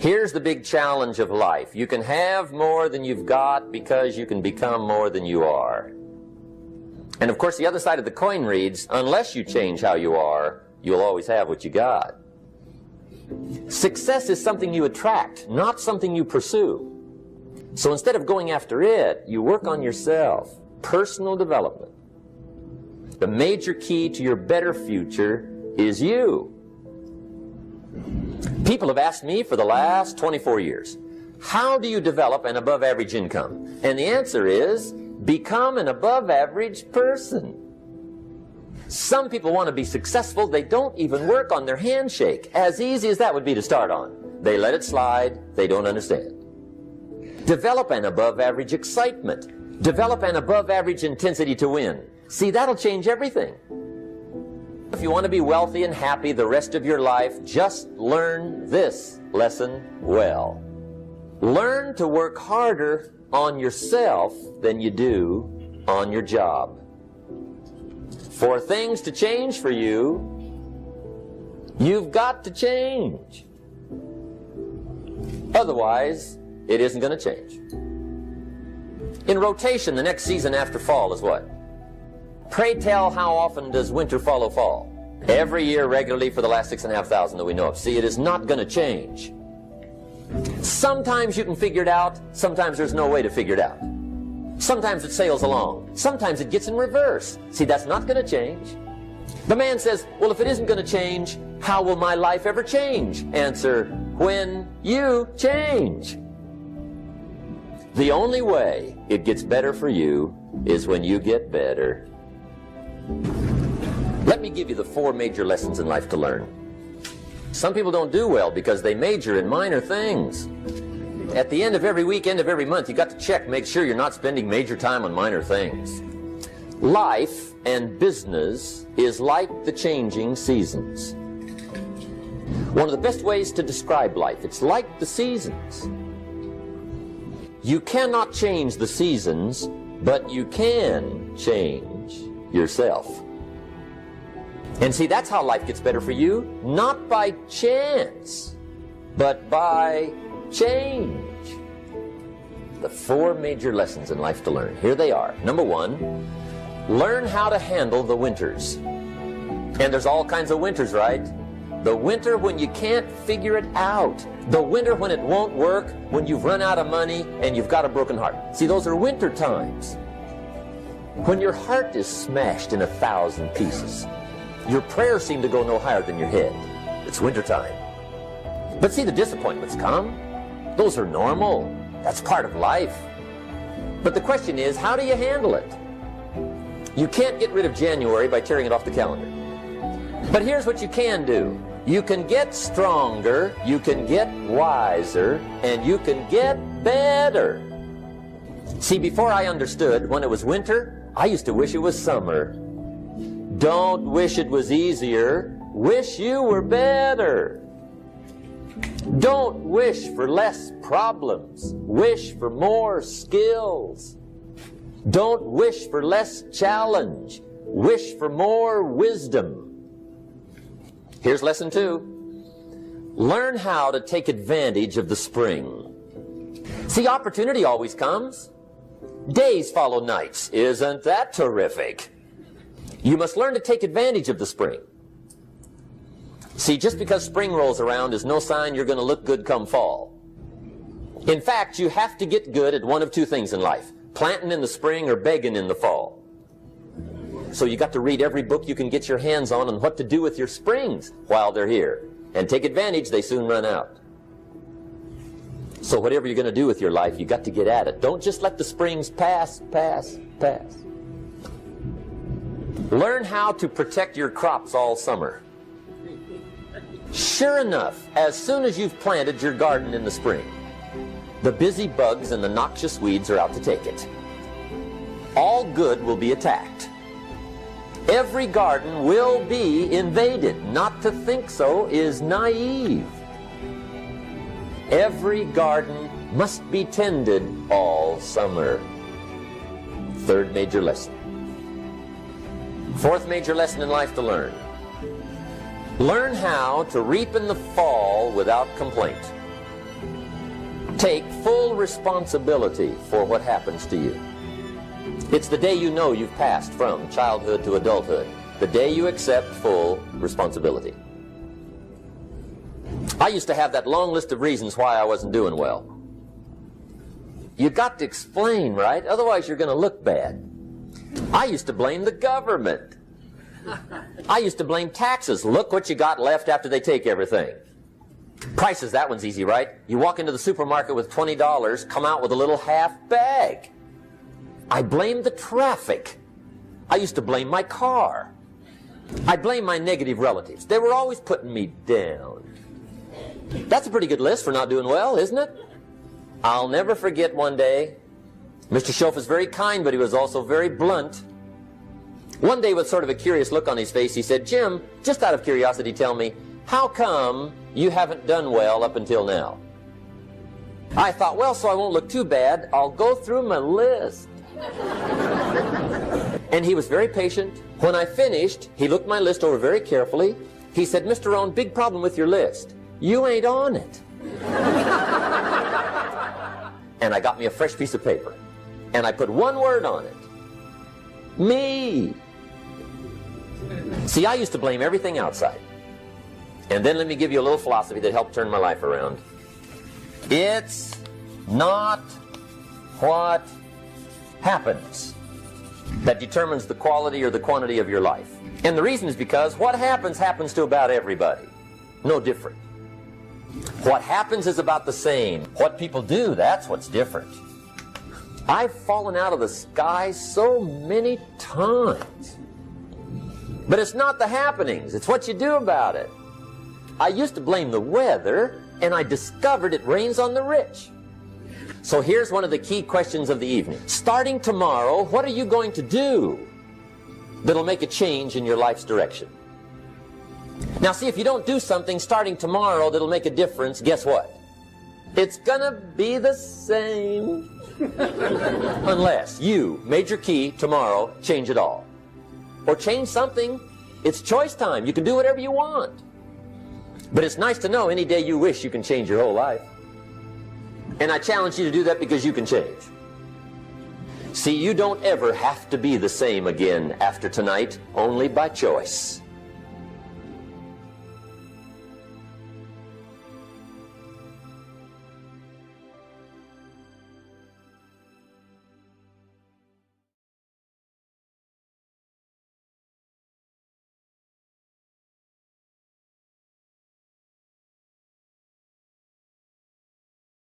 Here's the big challenge of life. You can have more than you've got because you can become more than you are. And of course, the other side of the coin reads, unless you change how you are, you'll always have what you got. Success is something you attract, not something you pursue. So instead of going after it, you work on yourself. Personal development. The major key to your better future is you. People have asked me for the last 24 years, how do you develop an above average income? And the answer is, become an above average person. Some people want to be successful, they don't even work on their handshake. As easy as that would be to start on. They let it slide, they don't understand. Develop an above average excitement. Develop an above average intensity to win. See, that'll change everything. If you want to be wealthy and happy the rest of your life, just learn this lesson well. Learn to work harder on yourself than you do on your job. For things to change for you, you've got to change. Otherwise, it isn't going to change. In rotation, the next season after fall is what? Pray tell, how often does winter follow fall? Every year regularly for the last 6,500 that we know of. See, it is not going to change. Sometimes you can figure it out, sometimes there's no way to figure it out. Sometimes it sails along, sometimes it gets in reverse. See, that's not going to change. The man says, well, if it isn't going to change, how will my life ever change? Answer, when you change. The only way it gets better for you is when you get better. Let me give you the 4 major lessons in life to learn. Some people don't do well because they major in minor things. At the end of every week, end of every month, you got to check, make sure you're not spending major time on minor things. Life and business is like the changing seasons. One of the best ways to describe life, it's like the seasons. You cannot change the seasons, but you can change yourself. And see, that's how life gets better for you, not by chance, but by change. The 4 major lessons in life to learn. Here they are. Number 1, learn how to handle the winters. And there's all kinds of winters, right? The winter when you can't figure it out. The winter when it won't work, when you've run out of money and you've got a broken heart. See, those are winter times. When your heart is smashed in 1,000 pieces, your prayers seem to go no higher than your head. It's winter time. But see, the disappointments come. Those are normal. That's part of life. But the question is, how do you handle it? You can't get rid of January by tearing it off the calendar. But here's what you can do. You can get stronger, you can get wiser, and you can get better. See, before I understood, when it was winter, I used to wish it was summer. Don't wish it was easier, wish you were better. Don't wish for less problems, wish for more skills. Don't wish for less challenge, wish for more wisdom. Here's lesson 2. Learn how to take advantage of the spring. See, opportunity always comes. Days follow nights. Isn't that terrific? You must learn to take advantage of the spring. See, just because spring rolls around is no sign you're going to look good come fall. In fact, you have to get good at one of 2 things in life. Planting in the spring or begging in the fall. So you got to read every book you can get your hands on what to do with your springs while they're here. And take advantage, they soon run out. So whatever you're going to do with your life, you got to get at it. Don't just let the springs pass. Learn how to protect your crops all summer. Sure enough, as soon as you've planted your garden in the spring, the busy bugs and the noxious weeds are out to take it. All good will be attacked. Every garden will be invaded. Not to think so is naive. Every garden must be tended all summer. 3rd major lesson. 4th major lesson in life to learn. Learn how to reap in the fall without complaint. Take full responsibility for what happens to you. It's the day you know you've passed from childhood to adulthood, the day you accept full responsibility. I used to have that long list of reasons why I wasn't doing well. You got to explain, right? Otherwise you're going to look bad. I used to blame the government. I used to blame taxes. Look what you got left after they take everything. Prices, that one's easy, right? You walk into the supermarket with $20, come out with a little half bag. I blamed the traffic. I used to blame my car. I blamed my negative relatives. They were always putting me down. That's a pretty good list for not doing well, isn't it? I'll never forget one day, Mr. Schoaf was very kind, but he was also very blunt. One day, with sort of a curious look on his face, he said, "Jim, just out of curiosity, tell me, how come you haven't done well up until now?" I thought, well, so I won't look too bad, I'll go through my list. And he was very patient. When I finished, he looked my list over very carefully. He said, "Mr. Rohn, big problem with your list. You ain't on it." And I got me a fresh piece of paper. And I put one word on it. Me. See, I used to blame everything outside. And then let me give you a little philosophy that helped turn my life around. It's not what happens that determines the quality or the quantity of your life. And the reason is because what happens happens to about everybody. No different. What happens is about the same. What people do, that's what's different. I've fallen out of the sky so many times. But it's not the happenings, it's what you do about it. I used to blame the weather, and I discovered it rains on the rich. So here's one of the key questions of the evening. Starting tomorrow, what are you going to do that'll make a change in your life's direction? Now see, if you don't do something starting tomorrow that'll make a difference, guess what? It's gonna be the same. Unless you, major key, tomorrow, change it all. Or change something. It's choice time. You can do whatever you want. But it's nice to know any day you wish you can change your whole life. And I challenge you to do that because you can change. See, you don't ever have to be the same again after tonight, only by choice.